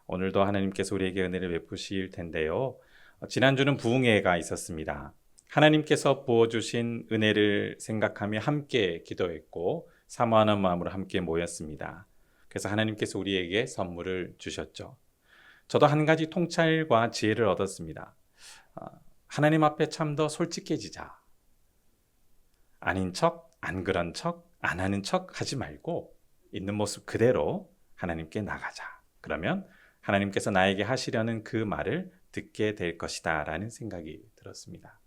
오늘도 하나님께서 우리에게 은혜를 베푸실 텐데요. 지난주는 부흥회가 있었습니다. 하나님께서 부어주신 은혜를 생각하며 함께 기도했고 사모하는 마음으로 함께 모였습니다. 그래서 하나님께서 우리에게 선물을 주셨죠. 저도 한 가지 통찰과 지혜를 얻었습니다. 하나님 앞에 참 더 솔직해지자. 아닌 척, 안 그런 척, 안 하는 척 하지 말고 있는 모습 그대로 하나님께 나가자. 그러면 하나님께서 나에게 하시려는 그 말을 듣게 될 것이다 라는 생각이 들었습니다.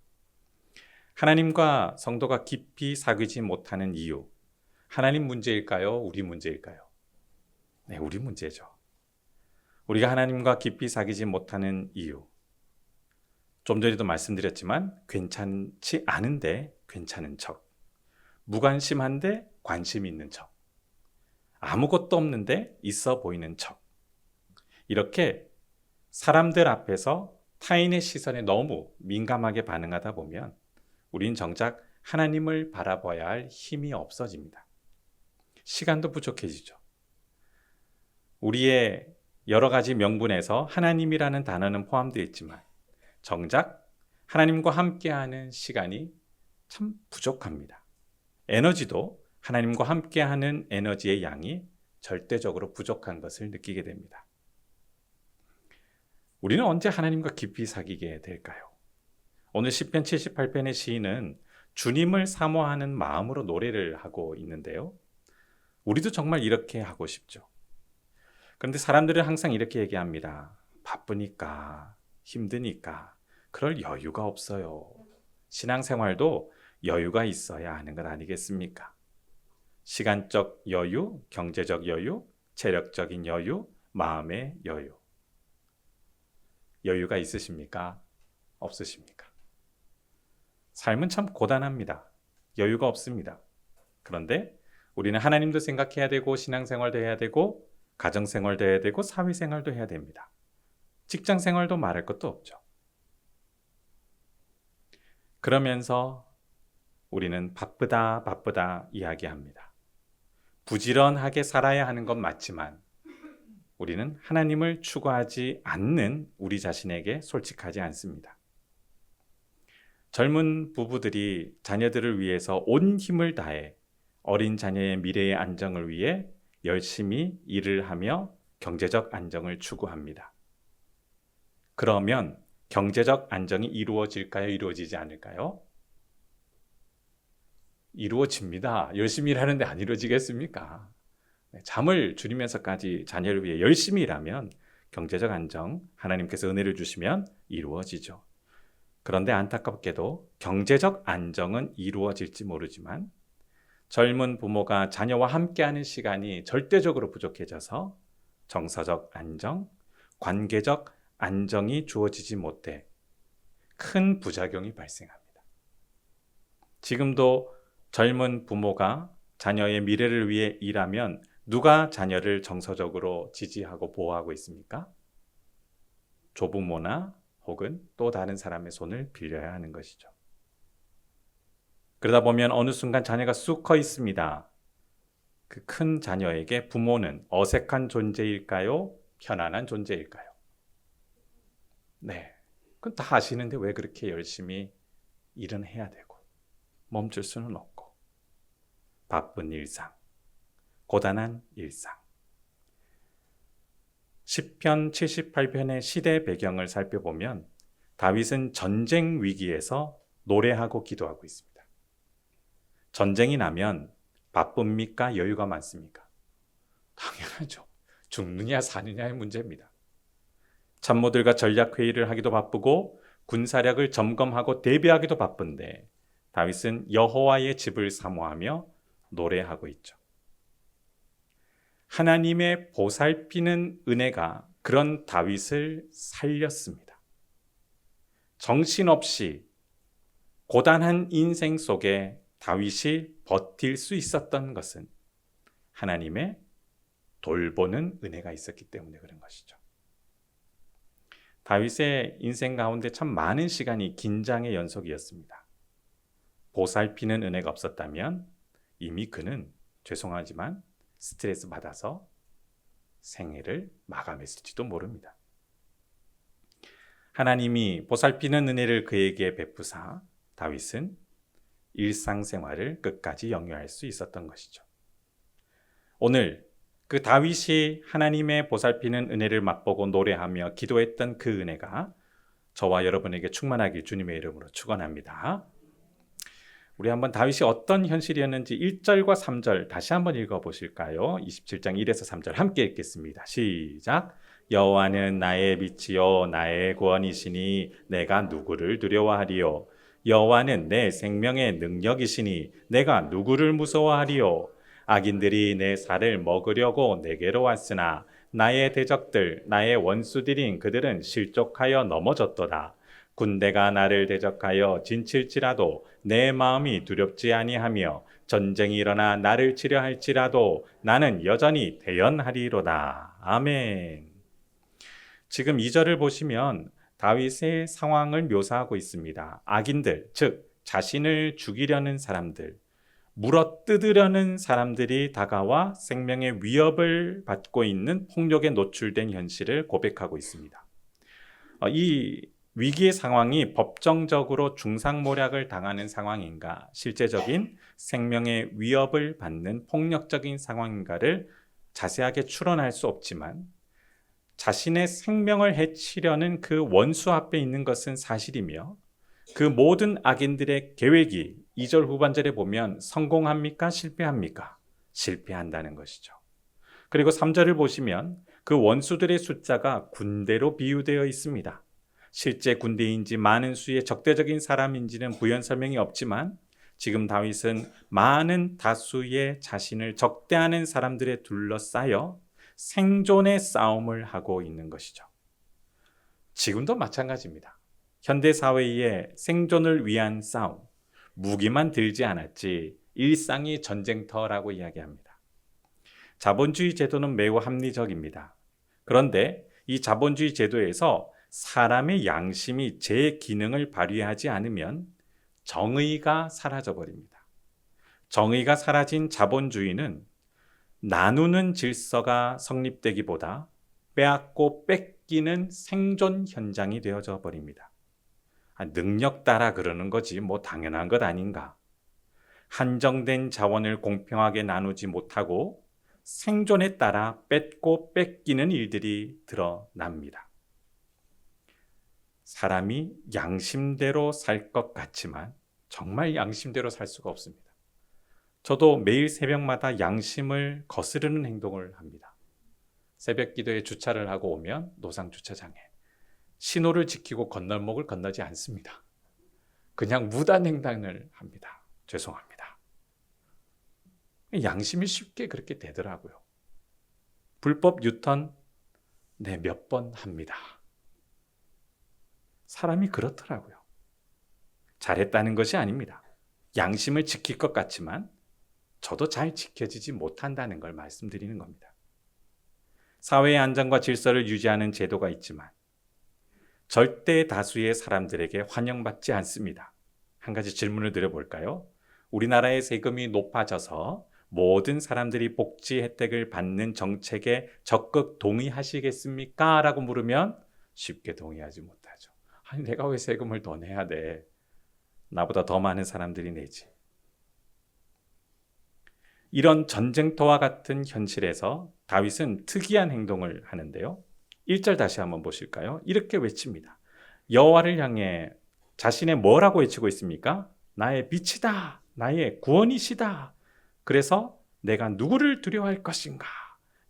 하나님과 성도가 깊이 사귀지 못하는 이유, 하나님 문제일까요? 우리 문제일까요? 네, 우리 문제죠. 우리가 하나님과 깊이 사귀지 못하는 이유, 좀 전에도 말씀드렸지만 괜찮지 않은데 괜찮은 척, 무관심한데 관심 있는 척, 아무것도 없는데 있어 보이는 척, 이렇게 사람들 앞에서 타인의 시선에 너무 민감하게 반응하다 보면 우린 정작 하나님을 바라봐야 할 힘이 없어집니다. 시간도 부족해지죠. 우리의 여러 가지 명분에서 하나님이라는 단어는 포함되어 있지만 정작 하나님과 함께하는 시간이 참 부족합니다. 에너지도 하나님과 함께하는 에너지의 양이 절대적으로 부족한 것을 느끼게 됩니다. 우리는 언제 하나님과 깊이 사귀게 될까요? 오늘 시편 78편의 시인은 주님을 사모하는 마음으로 노래를 하고 있는데요. 우리도 정말 이렇게 하고 싶죠. 그런데 사람들은 항상 이렇게 얘기합니다. 바쁘니까, 힘드니까, 그럴 여유가 없어요. 신앙생활도 여유가 있어야 하는 것 아니겠습니까? 시간적 여유, 경제적 여유, 체력적인 여유, 마음의 여유. 여유가 있으십니까? 없으십니까? 삶은 참 고단합니다. 여유가 없습니다. 그런데 우리는 하나님도 생각해야 되고 신앙생활도 해야 되고 가정생활도 해야 되고 사회생활도 해야 됩니다. 직장생활도 말할 것도 없죠. 그러면서 우리는 바쁘다 바쁘다 이야기합니다. 부지런하게 살아야 하는 건 맞지만 우리는 하나님을 추구하지 않는 우리 자신에게 솔직하지 않습니다. 젊은 부부들이 자녀들을 위해서 온 힘을 다해 어린 자녀의 미래의 안정을 위해 열심히 일을 하며 경제적 안정을 추구합니다. 그러면 경제적 안정이 이루어질까요? 이루어지지 않을까요? 이루어집니다. 열심히 일하는데 안 이루어지겠습니까? 잠을 줄이면서까지 자녀를 위해 열심히 일하면 경제적 안정, 하나님께서 은혜를 주시면 이루어지죠. 그런데 안타깝게도 경제적 안정은 이루어질지 모르지만 젊은 부모가 자녀와 함께하는 시간이 절대적으로 부족해져서 정서적 안정, 관계적 안정이 주어지지 못해 큰 부작용이 발생합니다. 지금도 젊은 부모가 자녀의 미래를 위해 일하면 누가 자녀를 정서적으로 지지하고 보호하고 있습니까? 조부모나 혹은 또 다른 사람의 손을 빌려야 하는 것이죠. 그러다 보면 어느 순간 자녀가 쑥 커 있습니다. 그 큰 자녀에게 부모는 어색한 존재일까요? 편안한 존재일까요? 네, 그건 다 아시는데 왜 그렇게 열심히 일은 해야 되고 멈출 수는 없고 바쁜 일상, 고단한 일상. 시편 78편의 시대 배경을 살펴보면 다윗은 전쟁 위기에서 노래하고 기도하고 있습니다. 전쟁이 나면 바쁩니까? 여유가 많습니까? 당연하죠. 죽느냐 사느냐의 문제입니다. 참모들과 전략회의를 하기도 바쁘고 군사력을 점검하고 대비하기도 바쁜데 다윗은 여호와의 집을 사모하며 노래하고 있죠. 하나님의 보살피는 은혜가 그런 다윗을 살렸습니다. 정신없이 고단한 인생 속에 다윗이 버틸 수 있었던 것은 하나님의 돌보는 은혜가 있었기 때문에 그런 것이죠. 다윗의 인생 가운데 참 많은 시간이 긴장의 연속이었습니다. 보살피는 은혜가 없었다면 이미 그는 죄송하지만 스트레스 받아서 생애를 마감했을지도 모릅니다. 하나님이 보살피는 은혜를 그에게 베푸사 다윗은 일상생활을 끝까지 영위할 수 있었던 것이죠. 오늘 그 다윗이 하나님의 보살피는 은혜를 맛보고 노래하며 기도했던 그 은혜가 저와 여러분에게 충만하길 주님의 이름으로 축원합니다. 우리 한번 다윗이 어떤 현실이었는지 1절과 3절 다시 한번 읽어보실까요? 27장 1에서 3절 함께 읽겠습니다. 시작. 여호와는 나의 빛이요 나의 구원이시니 내가 누구를 두려워하리요. 여호와는 내 생명의 능력이시니 내가 누구를 무서워하리요. 악인들이 내 살을 먹으려고 내게로 왔으나 나의 대적들 나의 원수들인 그들은 실족하여 넘어졌도다. 군대가 나를 대적하여 진칠지라도 내 마음이 두렵지 아니하며 전쟁이 일어나 나를 치려 할지라도 나는 여전히 대연하리로다. 아멘. 지금 2절을 보시면 다윗의 상황을 묘사하고 있습니다. 악인들, 즉 자신을 죽이려는 사람들, 물어뜯으려는 사람들이 다가와 생명의 위협을 받고 있는 폭력에 노출된 현실을 고백하고 있습니다. 이 위기의 상황이 법정적으로 중상모략을 당하는 상황인가, 실제적인 생명의 위협을 받는 폭력적인 상황인가를 자세하게 추론할 수 없지만 자신의 생명을 해치려는 그 원수 앞에 있는 것은 사실이며 그 모든 악인들의 계획이 2절 후반절에 보면 성공합니까? 실패합니까? 실패한다는 것이죠. 그리고 3절을 보시면 그 원수들의 숫자가 군대로 비유되어 있습니다. 실제 군대인지 많은 수의 적대적인 사람인지는 부연 설명이 없지만 지금 다윗은 많은 다수의 자신을 적대하는 사람들에 둘러싸여 생존의 싸움을 하고 있는 것이죠. 지금도 마찬가지입니다. 현대사회의 생존을 위한 싸움, 무기만 들지 않았지 일상이 전쟁터라고 이야기합니다. 자본주의 제도는 매우 합리적입니다. 그런데 이 자본주의 제도에서 사람의 양심이 제 기능을 발휘하지 않으면 정의가 사라져버립니다. 정의가 사라진 자본주의는 나누는 질서가 성립되기보다 빼앗고 뺏기는 생존 현장이 되어져 버립니다. 능력 따라 그러는 거지 뭐 당연한 것 아닌가. 한정된 자원을 공평하게 나누지 못하고 생존에 따라 뺏고 뺏기는 일들이 드러납니다. 사람이 양심대로 살 것 같지만 정말 양심대로 살 수가 없습니다. 저도 매일 새벽마다 양심을 거스르는 행동을 합니다. 새벽 기도에 주차를 하고 오면 노상 주차장에 신호를 지키고 건널목을 건너지 않습니다. 그냥 무단횡단을 합니다. 죄송합니다. 양심이 쉽게 그렇게 되더라고요. 불법 유턴 몇 번 합니다. 사람이 그렇더라고요. 잘했다는 것이 아닙니다. 양심을 지킬 것 같지만 저도 잘 지켜지지 못한다는 걸 말씀드리는 겁니다. 사회의 안정과 질서를 유지하는 제도가 있지만 절대 다수의 사람들에게 환영받지 않습니다. 한 가지 질문을 드려볼까요? 우리나라의 세금이 높아져서 모든 사람들이 복지 혜택을 받는 정책에 적극 동의하시겠습니까? 라고 물으면 쉽게 동의하지 못하죠. 아니, 내가 왜 세금을 더 내야 돼? 나보다 더 많은 사람들이 내지. 이런 전쟁터와 같은 현실에서 다윗은 특이한 행동을 하는데요. 1절 다시 한번 보실까요? 이렇게 외칩니다. 여호와를 향해 자신의 뭐라고 외치고 있습니까? 나의 빛이다. 나의 구원이시다. 그래서 내가 누구를 두려워할 것인가?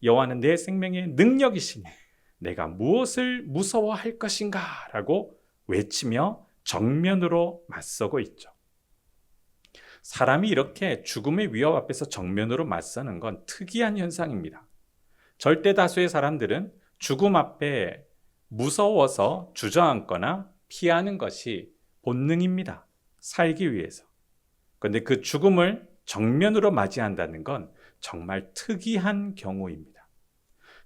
여호와는 내 생명의 능력이시니 내가 무엇을 무서워할 것인가? 라고 외치며 정면으로 맞서고 있죠. 사람이 이렇게 죽음의 위협 앞에서 정면으로 맞서는 건 특이한 현상입니다. 절대 다수의 사람들은 죽음 앞에 무서워서 주저앉거나 피하는 것이 본능입니다. 살기 위해서. 그런데 그 죽음을 정면으로 맞이한다는 건 정말 특이한 경우입니다.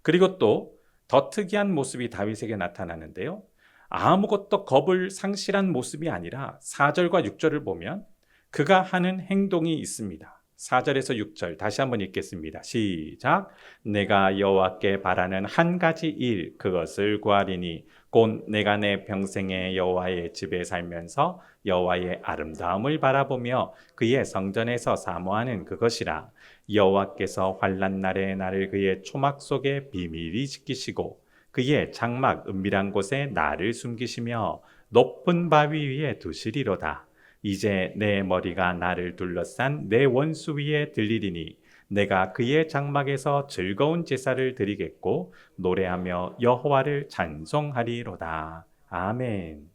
그리고 또 더 특이한 모습이 다윗에게 나타나는데요. 아무것도 겁을 상실한 모습이 아니라 4절과 6절을 보면 그가 하는 행동이 있습니다. 4절에서 6절 다시 한번 읽겠습니다. 시작. 내가 여호와께 바라는 한 가지 일 그것을 구하리니 곧 내가 내 평생에 여호와의 집에 살면서 여호와의 아름다움을 바라보며 그의 성전에서 사모하는 그것이라. 여호와께서 환난 날에 나를 그의 초막 속에 비밀히 지키시고 그의 장막 은밀한 곳에 나를 숨기시며 높은 바위 위에 두시리로다. 이제 내 머리가 나를 둘러싼 내 원수 위에 들리리니 내가 그의 장막에서 즐거운 제사를 드리겠고 노래하며 여호와를 찬송하리로다. 아멘.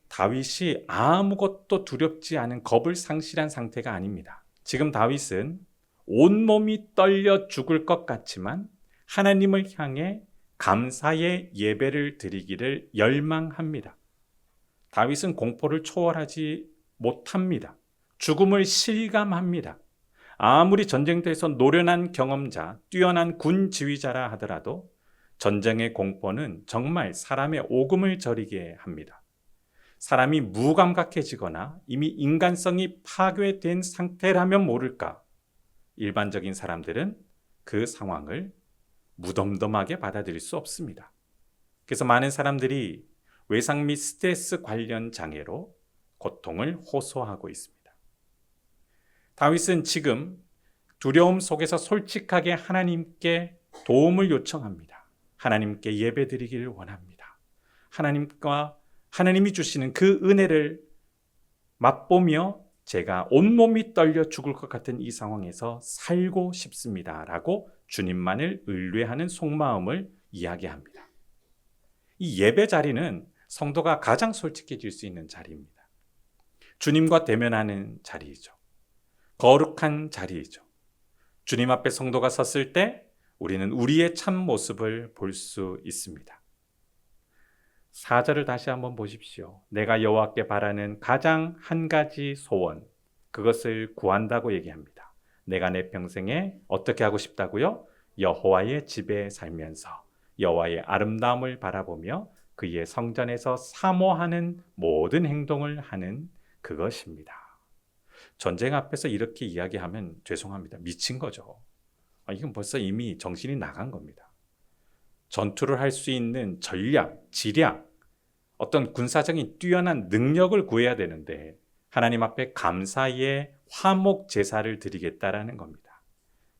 다윗이 아무것도 두렵지 않은 겁을 상실한 상태가 아닙니다. 지금 다윗은 온몸이 떨려 죽을 것 같지만 하나님을 향해 감사의 예배를 드리기를 열망합니다. 다윗은 공포를 초월하지 못합니다. 죽음을 실감합니다. 아무리 전쟁터에서 노련한 경험자, 뛰어난 군 지휘자라 하더라도 전쟁의 공포는 정말 사람의 오금을 저리게 합니다. 사람이 무감각해지거나 이미 인간성이 파괴된 상태라면 모를까, 일반적인 사람들은 그 상황을 무덤덤하게 받아들일 수 없습니다. 그래서 많은 사람들이 외상 및 스트레스 관련 장애로 고통을 호소하고 있습니다. 다윗은 지금 두려움 속에서 솔직하게 하나님께 도움을 요청합니다. 하나님께 예배드리기를 원합니다. 하나님이 주시는 그 은혜를 맛보며 제가 온몸이 떨려 죽을 것 같은 이 상황에서 살고 싶습니다. 라고 주님만을 의뢰하는 속마음을 이야기합니다. 이 예배 자리는 성도가 가장 솔직해질 수 있는 자리입니다. 주님과 대면하는 자리이죠. 거룩한 자리이죠. 주님 앞에 성도가 섰을 때 우리는 우리의 참 모습을 볼 수 있습니다. 4절을 다시 한번 보십시오. 내가 여호와께 바라는 가장 한 가지 소원, 그것을 구한다고 얘기합니다. 내가 내 평생에 어떻게 하고 싶다고요? 여호와의 집에 살면서 여호와의 아름다움을 바라보며 그의 성전에서 사모하는 모든 행동을 하는 그것입니다. 전쟁 앞에서 이렇게 이야기하면 죄송합니다. 미친 거죠. 이건 벌써 이미 정신이 나간 겁니다. 전투를 할 수 있는 전략, 지략, 어떤 군사적인 뛰어난 능력을 구해야 되는데 하나님 앞에 감사의 화목 제사를 드리겠다라는 겁니다.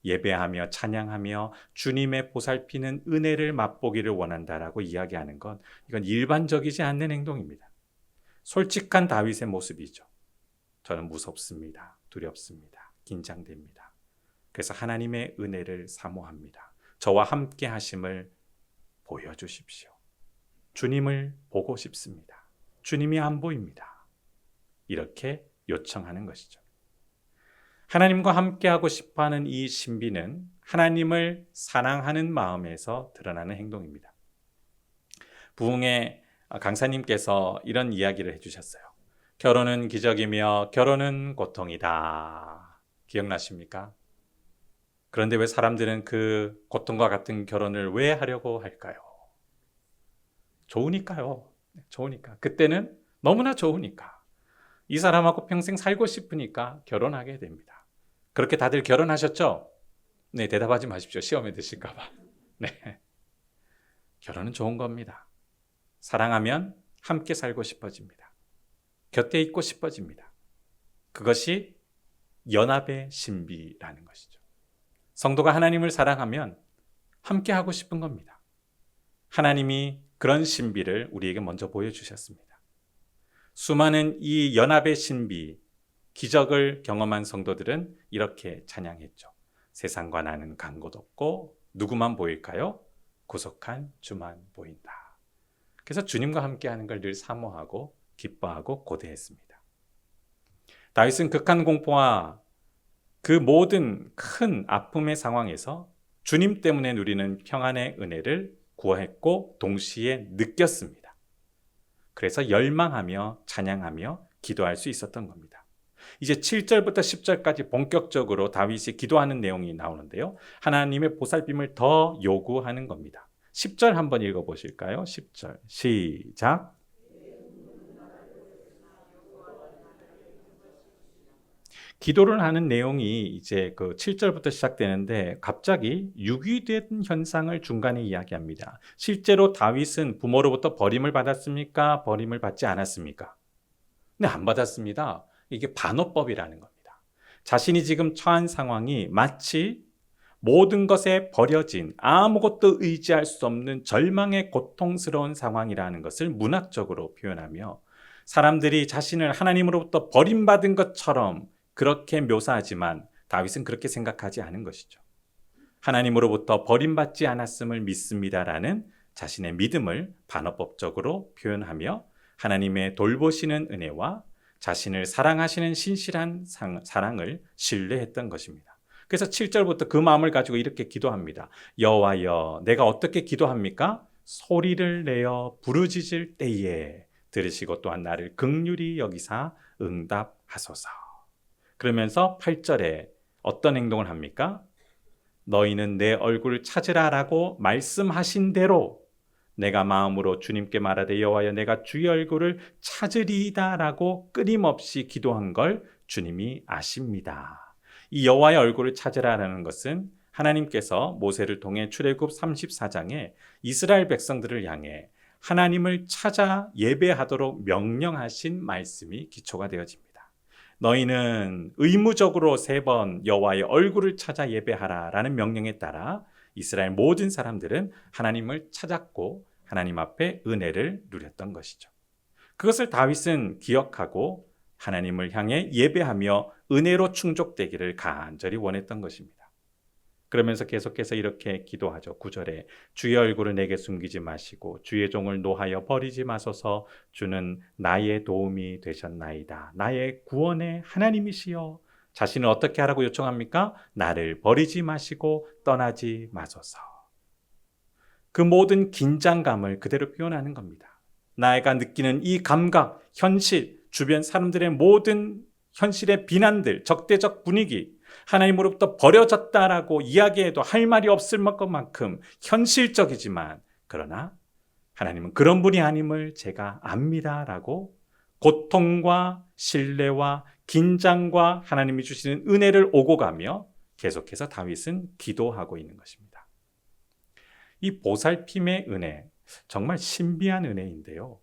예배하며 찬양하며 주님의 보살피는 은혜를 맛보기를 원한다라고 이야기하는 건 이건 일반적이지 않는 행동입니다. 솔직한 다윗의 모습이죠. 저는 무섭습니다. 두렵습니다. 긴장됩니다. 그래서 하나님의 은혜를 사모합니다. 저와 함께 하심을 보여주십시오. 주님을 보고 싶습니다. 주님이 안 보입니다. 이렇게 요청하는 것이죠. 하나님과 함께하고 싶어하는 이 신비는 하나님을 사랑하는 마음에서 드러나는 행동입니다. 부흥의 강사님께서 이런 이야기를 해주셨어요. 결혼은 기적이며 결혼은 고통이다. 기억나십니까? 그런데 왜 사람들은 그 고통과 같은 결혼을 왜 하려고 할까요? 좋으니까요. 좋으니까. 그때는 너무나 좋으니까. 이 사람하고 평생 살고 싶으니까 결혼하게 됩니다. 그렇게 다들 결혼하셨죠? 네, 대답하지 마십시오. 시험에 드실까 봐. 네. 결혼은 좋은 겁니다. 사랑하면 함께 살고 싶어집니다. 곁에 있고 싶어집니다. 그것이 연합의 신비라는 것이죠. 성도가 하나님을 사랑하면 함께 하고 싶은 겁니다. 하나님이 그런 신비를 우리에게 먼저 보여주셨습니다. 수많은 이 연합의 신비, 기적을 경험한 성도들은 이렇게 찬양했죠. 세상과 나는 간 곳 없고 누구만 보일까요? 구속한 주만 보인다. 그래서 주님과 함께하는 걸 늘 사모하고 기뻐하고 고대했습니다. 다윗은 극한 공포와 그 모든 큰 아픔의 상황에서 주님 때문에 누리는 평안의 은혜를 구했고 동시에 느꼈습니다. 그래서 열망하며 찬양하며 기도할 수 있었던 겁니다. 이제 7절부터 10절까지 본격적으로 다윗이 기도하는 내용이 나오는데요. 하나님의 보살핌을 더 요구하는 겁니다. 10절 한번 읽어보실까요? 10절 시작. 기도를 하는 내용이 이제 그 7절부터 시작되는데 갑자기 유기된 현상을 중간에 이야기합니다. 실제로 다윗은 부모로부터 버림을 받았습니까? 버림을 받지 않았습니까? 네, 안 받았습니다. 이게 반어법이라는 겁니다. 자신이 지금 처한 상황이 마치 모든 것에 버려진 아무것도 의지할 수 없는 절망의 고통스러운 상황이라는 것을 문학적으로 표현하며 사람들이 자신을 하나님으로부터 버림받은 것처럼 그렇게 묘사하지만 다윗은 그렇게 생각하지 않은 것이죠. 하나님으로부터 버림받지 않았음을 믿습니다라는 자신의 믿음을 반어법적으로 표현하며 하나님의 돌보시는 은혜와 자신을 사랑하시는 신실한 사랑을 신뢰했던 것입니다. 그래서 7절부터 그 마음을 가지고 이렇게 기도합니다. 여호와여, 내가 어떻게 기도합니까? 소리를 내어 부르짖을 때에 들으시고 또한 나를 긍휼히 여기사 응답하소서. 그러면서 8절에 어떤 행동을 합니까? 너희는 내 얼굴을 찾으라라고 말씀하신 대로 내가 마음으로 주님께 말하되 여호와여 내가 주의 얼굴을 찾으리이다라고 끊임없이 기도한 걸 주님이 아십니다. 이 여호와의 얼굴을 찾으라라는 것은 하나님께서 모세를 통해 출애굽 34장에 이스라엘 백성들을 향해 하나님을 찾아 예배하도록 명령하신 말씀이 기초가 되어집니다. 너희는 의무적으로 3번 여호와의 얼굴을 찾아 예배하라라는 명령에 따라 이스라엘 모든 사람들은 하나님을 찾았고 하나님 앞에 은혜를 누렸던 것이죠. 그것을 다윗은 기억하고 하나님을 향해 예배하며 은혜로 충족되기를 간절히 원했던 것입니다. 그러면서 계속해서 이렇게 기도하죠. 9절에 주의 얼굴을 내게 숨기지 마시고 주의 종을 노하여 버리지 마소서. 주는 나의 도움이 되셨나이다. 나의 구원의 하나님이시여. 자신을 어떻게 하라고 요청합니까? 나를 버리지 마시고 떠나지 마소서. 그 모든 긴장감을 그대로 표현하는 겁니다. 나가 느끼는 이 감각, 현실, 주변 사람들의 모든 현실의 비난들, 적대적 분위기, 하나님으로부터 버려졌다라고 이야기해도 할 말이 없을 것만큼 현실적이지만 그러나 하나님은 그런 분이 아님을 제가 압니다라고 고통과 신뢰와 긴장과 하나님이 주시는 은혜를 오고 가며 계속해서 다윗은 기도하고 있는 것입니다. 이 보살핌의 은혜, 정말 신비한 은혜인데요.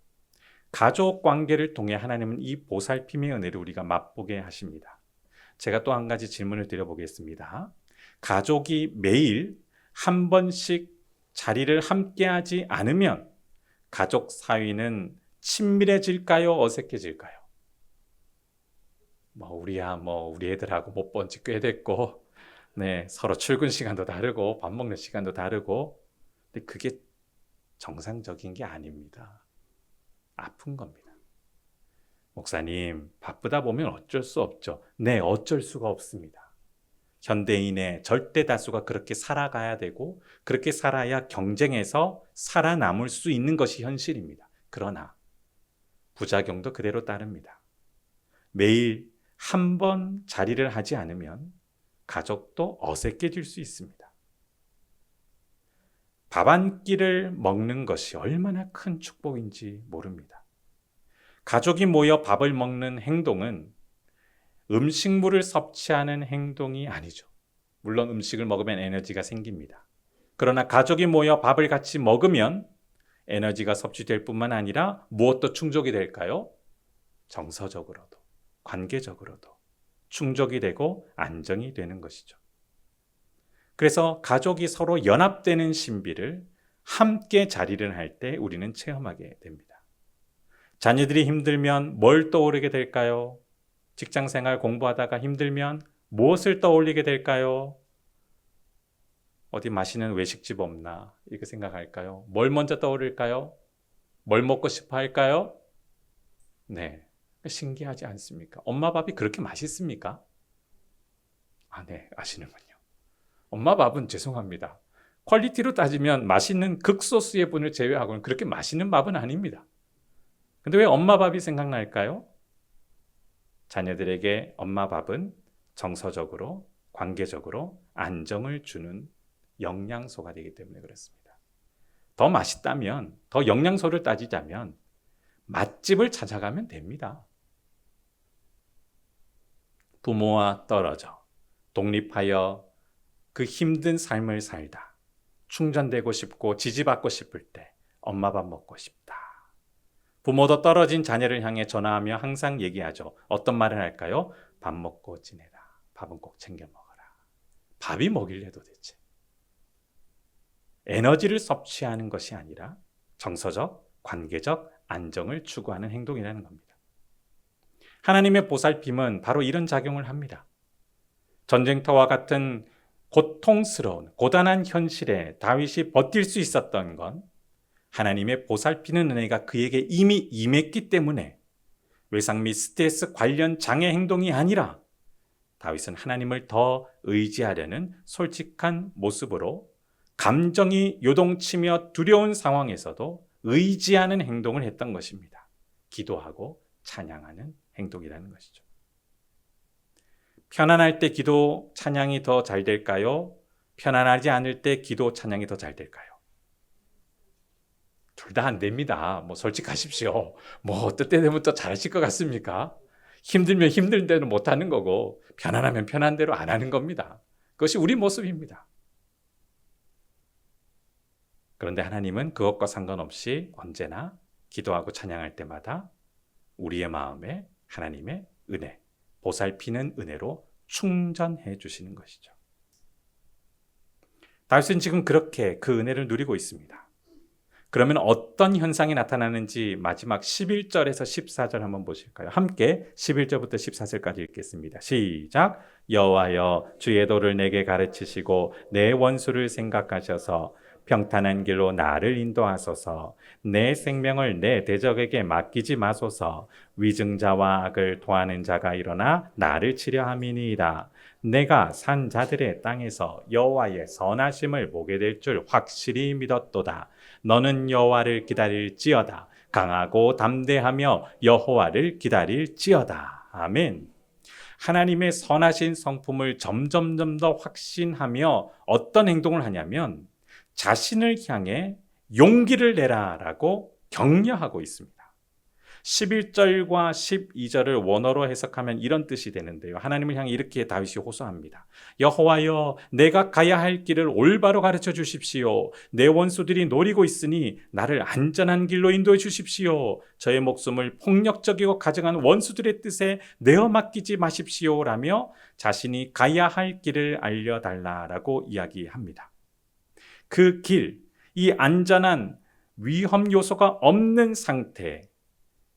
가족 관계를 통해 하나님은 이 보살핌의 은혜를 우리가 맛보게 하십니다. 제가 또 한 가지 질문을 드려보겠습니다. 가족이 매일 한 번씩 자리를 함께하지 않으면 가족 사이는 친밀해질까요? 어색해질까요? 우리 애들하고 못 본 지 꽤 됐고, 네, 서로 출근 시간도 다르고 밥 먹는 시간도 다르고, 근데 그게 정상적인 게 아닙니다. 아픈 겁니다. 목사님, 바쁘다 보면 어쩔 수 없죠. 네, 어쩔 수가 없습니다. 현대인의 절대 다수가 그렇게 살아가야 되고 그렇게 살아야 경쟁에서 살아남을 수 있는 것이 현실입니다. 그러나 부작용도 그대로 따릅니다. 매일 한 번 자리를 하지 않으면 가족도 어색해질 수 있습니다. 밥 한 끼를 먹는 것이 얼마나 큰 축복인지 모릅니다. 가족이 모여 밥을 먹는 행동은 음식물을 섭취하는 행동이 아니죠. 물론 음식을 먹으면 에너지가 생깁니다. 그러나 가족이 모여 밥을 같이 먹으면 에너지가 섭취될 뿐만 아니라 무엇도 충족이 될까요? 정서적으로도, 관계적으로도 충족이 되고 안정이 되는 것이죠. 그래서 가족이 서로 연합되는 신비를 함께 자리를 할 때 우리는 체험하게 됩니다. 자녀들이 힘들면 뭘 떠오르게 될까요? 직장생활 공부하다가 힘들면 무엇을 떠올리게 될까요? 어디 맛있는 외식집 없나? 이렇게 생각할까요? 뭘 먼저 떠오를까요? 뭘 먹고 싶어 할까요? 네, 신기하지 않습니까? 엄마 밥이 그렇게 맛있습니까? 네, 아시는군요. 엄마 밥은 죄송합니다. 퀄리티로 따지면 맛있는 극소수의 분을 제외하고는 그렇게 맛있는 밥은 아닙니다. 근데 왜 엄마 밥이 생각날까요? 자녀들에게 엄마 밥은 정서적으로, 관계적으로 안정을 주는 영양소가 되기 때문에 그렇습니다. 더 맛있다면, 더 영양소를 따지자면 맛집을 찾아가면 됩니다. 부모와 떨어져 독립하여 그 힘든 삶을 살다 충전되고 싶고 지지받고 싶을 때 엄마 밥 먹고 싶다. 부모도 떨어진 자녀를 향해 전화하며 항상 얘기하죠. 어떤 말을 할까요? 밥 먹고 지내라. 밥은 꼭 챙겨 먹어라. 밥이 뭐길래 도대체? 에너지를 섭취하는 것이 아니라 정서적, 관계적 안정을 추구하는 행동이라는 겁니다. 하나님의 보살핌은 바로 이런 작용을 합니다. 전쟁터와 같은 고통스러운 고단한 현실에 다윗이 버틸 수 있었던 건 하나님의 보살피는 은혜가 그에게 이미 임했기 때문에 외상 및 스트레스 관련 장애 행동이 아니라 다윗은 하나님을 더 의지하려는 솔직한 모습으로 감정이 요동치며 두려운 상황에서도 의지하는 행동을 했던 것입니다. 기도하고 찬양하는 행동이라는 것이죠. 편안할 때 기도, 찬양이 더 잘 될까요? 편안하지 않을 때 기도, 찬양이 더 잘 될까요? 둘 다 안 됩니다. 솔직하십시오. 어떨 때 되면 또 잘하실 것 같습니까? 힘들면 힘든 대로 못하는 거고 편안하면 편한 대로 안 하는 겁니다. 그것이 우리 모습입니다. 그런데 하나님은 그것과 상관없이 언제나 기도하고 찬양할 때마다 우리의 마음에 하나님의 은혜, 보살피는 은혜로 충전해 주시는 것이죠. 다윗은 지금 그렇게 그 은혜를 누리고 있습니다. 그러면 어떤 현상이 나타나는지 마지막 11절에서 14절 한번 보실까요? 함께 11절부터 14절까지 읽겠습니다. 시작! 여호와여 주의 도를 내게 가르치시고 내 원수를 생각하셔서 평탄한 길로 나를 인도하소서. 내 생명을 내 대적에게 맡기지 마소서. 위증자와 악을 토하는 자가 일어나 나를 치려 함이니이다. 내가 산 자들의 땅에서 여호와의 선하심을 보게 될 줄 확실히 믿었도다. 너는 여호와를 기다릴지어다. 강하고 담대하며 여호와를 기다릴지어다. 아멘. 하나님의 선하신 성품을 점점 더 확신하며 어떤 행동을 하냐면 자신을 향해 용기를 내라라고 격려하고 있습니다. 11절과 12절을 원어로 해석하면 이런 뜻이 되는데요. 하나님을 향해 이렇게 다윗이 호소합니다. 여호와여, 내가 가야 할 길을 올바로 가르쳐 주십시오. 내 원수들이 노리고 있으니 나를 안전한 길로 인도해 주십시오. 저의 목숨을 폭력적이고 가증한 원수들의 뜻에 내어 맡기지 마십시오라며 자신이 가야 할 길을 알려달라라고 이야기합니다. 그 길, 이 안전한 위험 요소가 없는 상태,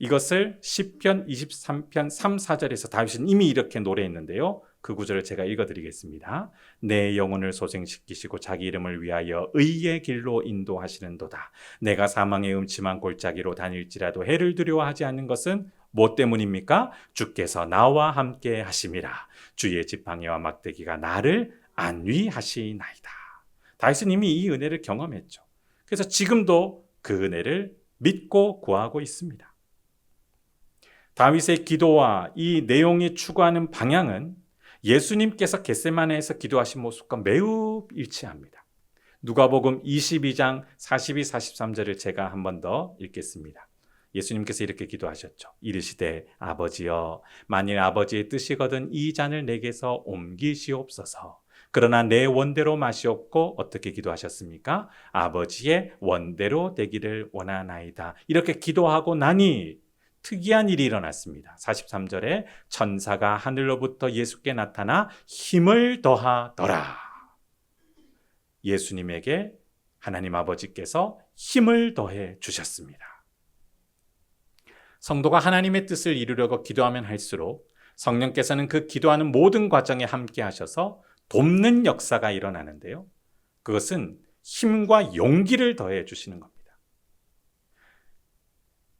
이것을 시편 23편 3, 4절에서 다윗은 이미 이렇게 노래했는데요. 그 구절을 제가 읽어드리겠습니다. 내 영혼을 소생시키시고 자기 이름을 위하여 의의 길로 인도하시는도다. 내가 사망의 음침한 골짜기로 다닐지라도 해를 두려워하지 않는 것은 뭐 때문입니까? 주께서 나와 함께 하심이라. 주의 지팡이와 막대기가 나를 안위하시나이다. 다윗은 이미 이 은혜를 경험했죠. 그래서 지금도 그 은혜를 믿고 구하고 있습니다. 다윗의 기도와 이 내용이 추구하는 방향은 예수님께서 겟세마네에서 기도하신 모습과 매우 일치합니다. 누가복음 22장 42, 43절을 제가 한 번 더 읽겠습니다. 예수님께서 이렇게 기도하셨죠. 이르시되 아버지여, 만일 아버지의 뜻이거든 이 잔을 내게서 옮기시옵소서. 그러나 내 원대로 마시옵고 어떻게 기도하셨습니까? 아버지의 원대로 되기를 원하나이다. 이렇게 기도하고 나니 특이한 일이 일어났습니다. 43절에 천사가 하늘로부터 예수께 나타나 힘을 더하더라. 예수님에게 하나님 아버지께서 힘을 더해 주셨습니다. 성도가 하나님의 뜻을 이루려고 기도하면 할수록 성령께서는 그 기도하는 모든 과정에 함께 하셔서 돕는 역사가 일어나는데요. 그것은 힘과 용기를 더해 주시는 겁니다.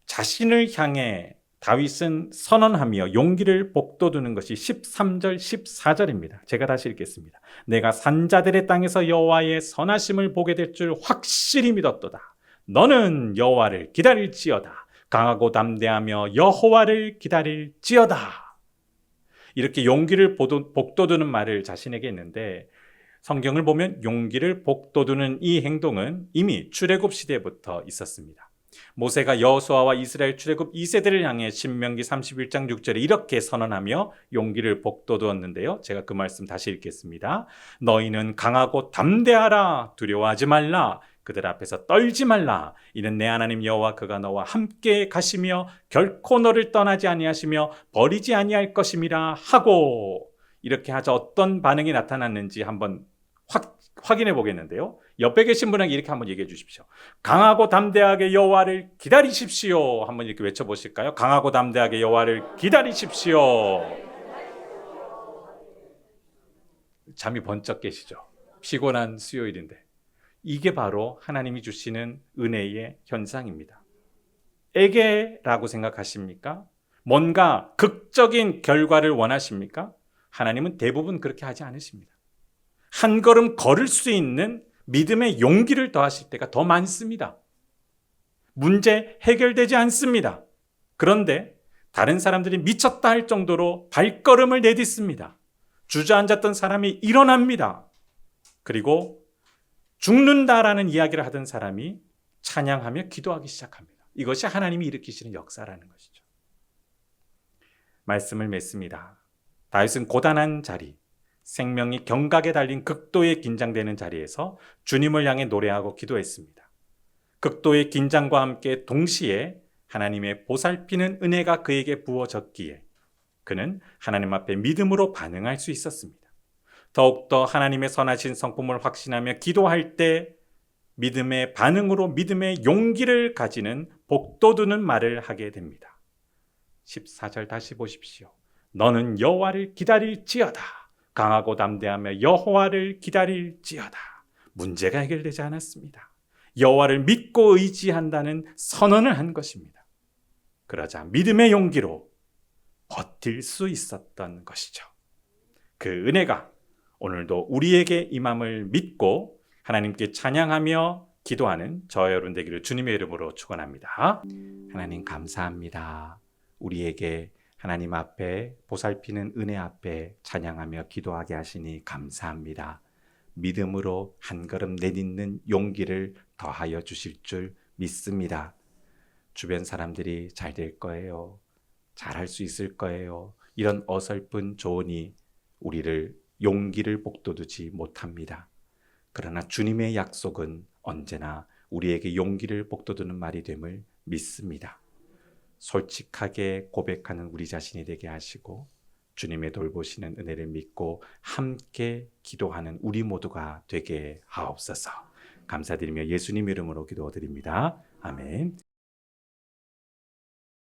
자신을 향해 다윗은 선언하며 용기를 복돋우는 것이 13절, 14절입니다. 제가 다시 읽겠습니다. 내가 산자들의 땅에서 여호와의 선하심을 보게 될 줄 확실히 믿었도다. 너는 여호와를 기다릴지어다. 강하고 담대하며 여호와를 기다릴지어다. 이렇게 용기를 복돋우는 말을 자신에게 했는데 성경을 보면 용기를 복돋우는 이 행동은 이미 출애굽 시대부터 있었습니다. 모세가 여호수아와 이스라엘 출애굽 2세대를 향해 신명기 31장 6절에 이렇게 선언하며 용기를 북돋우었는데요. 제가 그 말씀 다시 읽겠습니다. 너희는 강하고 담대하라. 두려워하지 말라. 그들 앞에서 떨지 말라. 이는 내 하나님 여호와 그가 너와 함께 가시며 결코 너를 떠나지 아니하시며 버리지 아니할 것임이라 하고, 이렇게 하자 어떤 반응이 나타났는지 한번 확인해 보겠는데요. 옆에 계신 분에게 이렇게 한번 얘기해 주십시오. 강하고 담대하게 여호와를 기다리십시오. 한번 이렇게 외쳐보실까요? 강하고 담대하게 여호와를 기다리십시오. 잠이 번쩍 깨시죠? 피곤한 수요일인데. 이게 바로 하나님이 주시는 은혜의 현상입니다. 에게라고 생각하십니까? 뭔가 극적인 결과를 원하십니까? 하나님은 대부분 그렇게 하지 않으십니다. 한 걸음 걸을 수 있는 믿음의 용기를 더하실 때가 더 많습니다. 문제 해결되지 않습니다. 그런데 다른 사람들이 미쳤다 할 정도로 발걸음을 내딛습니다. 주저앉았던 사람이 일어납니다. 그리고 죽는다라는 이야기를 하던 사람이 찬양하며 기도하기 시작합니다. 이것이 하나님이 일으키시는 역사라는 것이죠. 말씀을 맺습니다. 다윗은 고단한 자리, 생명이 경각에 달린 극도의 긴장되는 자리에서 주님을 향해 노래하고 기도했습니다. 극도의 긴장과 함께 동시에 하나님의 보살피는 은혜가 그에게 부어졌기에 그는 하나님 앞에 믿음으로 반응할 수 있었습니다. 더욱더 하나님의 선하신 성품을 확신하며 기도할 때 믿음의 반응으로 믿음의 용기를 가지는 복돋우는 말을 하게 됩니다. 14절 다시 보십시오. 너는 여호와를 기다릴지어다. 강하고 담대하며 여호와를 기다릴지어다. 문제가 해결되지 않았습니다. 여호와를 믿고 의지한다는 선언을 한 것입니다. 그러자 믿음의 용기로 버틸 수 있었던 것이죠. 그 은혜가 오늘도 우리에게 임함을 믿고 하나님께 찬양하며 기도하는 저와 여러분 되기를 주님의 이름으로 축원합니다. 하나님 감사합니다. 우리에게 하나님 앞에 보살피는 은혜 앞에 찬양하며 기도하게 하시니 감사합니다. 믿음으로 한 걸음 내딛는 용기를 더하여 주실 줄 믿습니다. 주변 사람들이 잘 될 거예요. 잘할 수 있을 거예요. 이런 어설픈 조언이 우리를 용기를 북돋우지 못합니다. 그러나 주님의 약속은 언제나 우리에게 용기를 북돋우는 말이 됨을 믿습니다. 솔직하게 고백하는 우리 자신이 되게 하시고 주님의 돌보시는 은혜를 믿고 함께 기도하는 우리 모두가 되게 하옵소서. 감사드리며 예수님 이름으로 기도드립니다. 아멘.